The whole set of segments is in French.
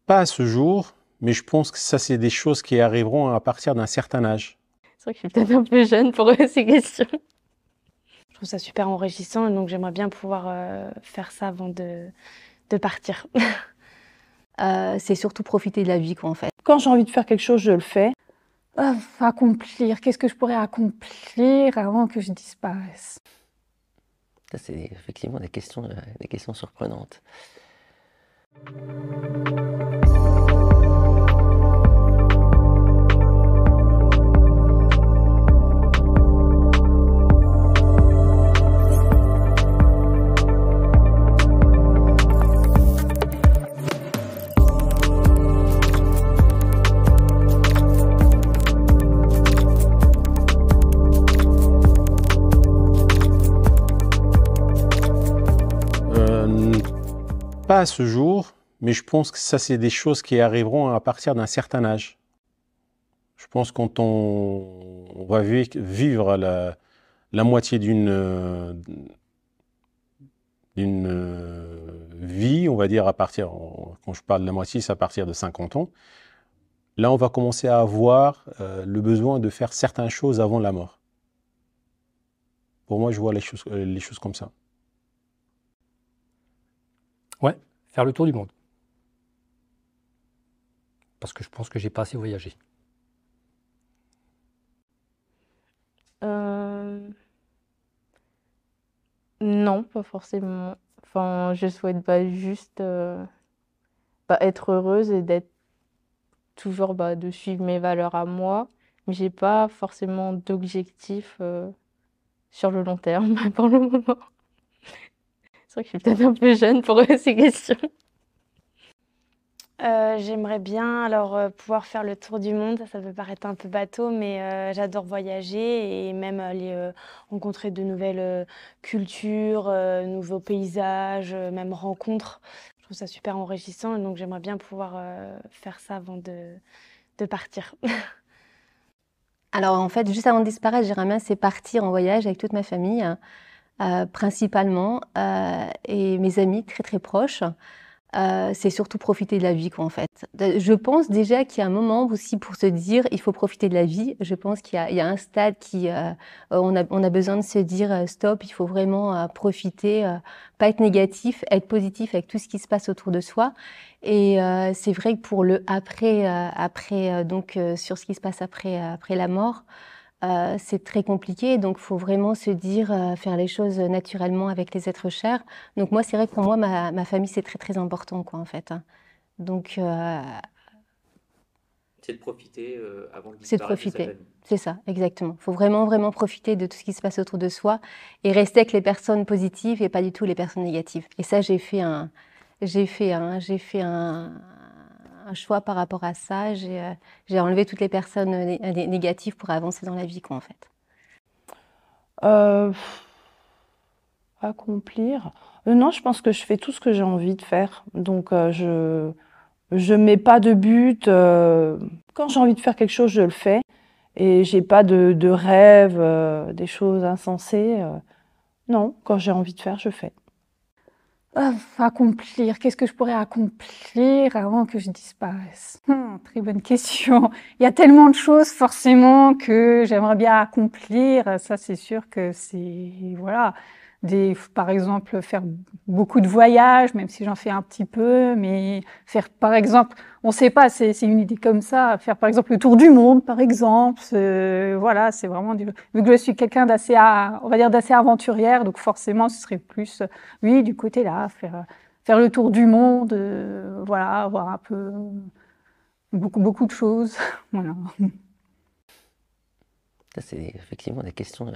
Pas à ce jour, mais je pense que ça, c'est des choses qui arriveront à partir d'un certain âge. C'est vrai que je suis peut-être un peu jeune pour ces questions. Je trouve ça super enrichissant, donc j'aimerais bien pouvoir faire ça avant de partir. C'est surtout profiter de la vie, quoi, en fait. Quand j'ai envie de faire quelque chose, je le fais. Accomplir, qu'est-ce que je pourrais accomplir avant que je disparaisse? Ça, c'est effectivement des questions surprenantes. Pas à ce jour, mais je pense que ça, c'est des choses qui arriveront à partir d'un certain âge. Je pense que quand on va vivre la moitié d'une vie, on va dire, quand je parle de la moitié, c'est à partir de 50 ans, là, on va commencer à avoir le besoin de faire certaines choses avant la mort. Pour moi, je vois les choses comme ça. Ouais, faire le tour du monde. Parce que je pense que j'ai pas assez voyagé. Non, pas forcément. Enfin, je souhaite juste être heureuse et d'être toujours de suivre mes valeurs à moi. Mais j'ai pas forcément d'objectif sur le long terme pour le moment. C'est vrai que je suis peut-être un peu jeune pour ces questions. J'aimerais bien pouvoir faire le tour du monde. Ça peut paraître un peu bateau, mais j'adore voyager et même aller rencontrer de nouvelles cultures, nouveaux paysages, même rencontres. Je trouve ça super enrichissant, donc j'aimerais bien pouvoir faire ça avant de partir. Alors, en fait, juste avant de disparaître, j'aimerais bien, c'est partir en voyage avec toute ma famille, principalement, et mes amis très très proches. C'est surtout profiter de la vie, quoi, en fait. Je pense déjà qu'il y a un moment aussi pour se dire il faut profiter de la vie. Je pense qu'il y a un stade on a besoin de se dire stop, il faut vraiment profiter, pas être négatif, être positif avec tout ce qui se passe autour de soi. Et c'est vrai que pour le après, sur ce qui se passe après la mort, c'est très compliqué, donc il faut vraiment se dire, faire les choses naturellement avec les êtres chers. Donc moi, c'est vrai que pour moi, ma famille, c'est très très important, quoi, en fait. Donc, C'est de profiter avant de c'est de disparaître de sa profiter. famille. C'est ça, exactement. Il faut vraiment vraiment profiter de tout ce qui se passe autour de soi et rester avec les personnes positives et pas du tout les personnes négatives. Et ça, j'ai fait un choix par rapport à ça. J'ai enlevé toutes les personnes négatives pour avancer dans la vie, quoi, en fait. Accomplir. Non, je pense que je fais tout ce que j'ai envie de faire. Donc, je mets pas de but. Quand j'ai envie de faire quelque chose, je le fais. Et j'ai pas de rêve, des choses insensées. Non, quand j'ai envie de faire, je fais. Accomplir, qu'est-ce que je pourrais accomplir avant que je disparaisse? Très bonne question. Il y a tellement de choses forcément que j'aimerais bien accomplir. Ça, c'est sûr que voilà, par exemple, faire beaucoup de voyages, même si j'en fais un petit peu, mais faire, par exemple, on sait pas, c'est une idée comme ça, faire par exemple le tour du monde, par exemple. Voilà, c'est vraiment vu que je suis quelqu'un d'assez, on va dire d'assez aventurière, donc forcément, ce serait plus, oui, du côté là, faire le tour du monde, voilà, voir un peu beaucoup de choses, voilà. Ça, c'est effectivement des questions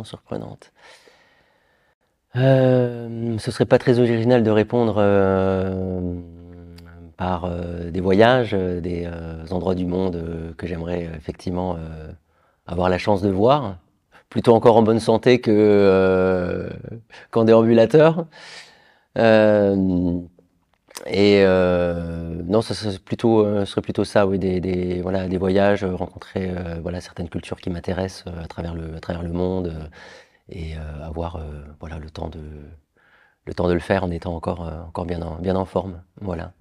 surprenantes. Ce serait pas très original de répondre par des voyages, des endroits du monde que j'aimerais effectivement avoir la chance de voir, plutôt encore en bonne santé qu'en déambulateur. Non, ça serait plutôt ça, oui, voilà, des voyages, rencontrer voilà, certaines cultures qui m'intéressent à travers le monde et avoir voilà, le temps de le faire en étant encore bien en forme. Voilà.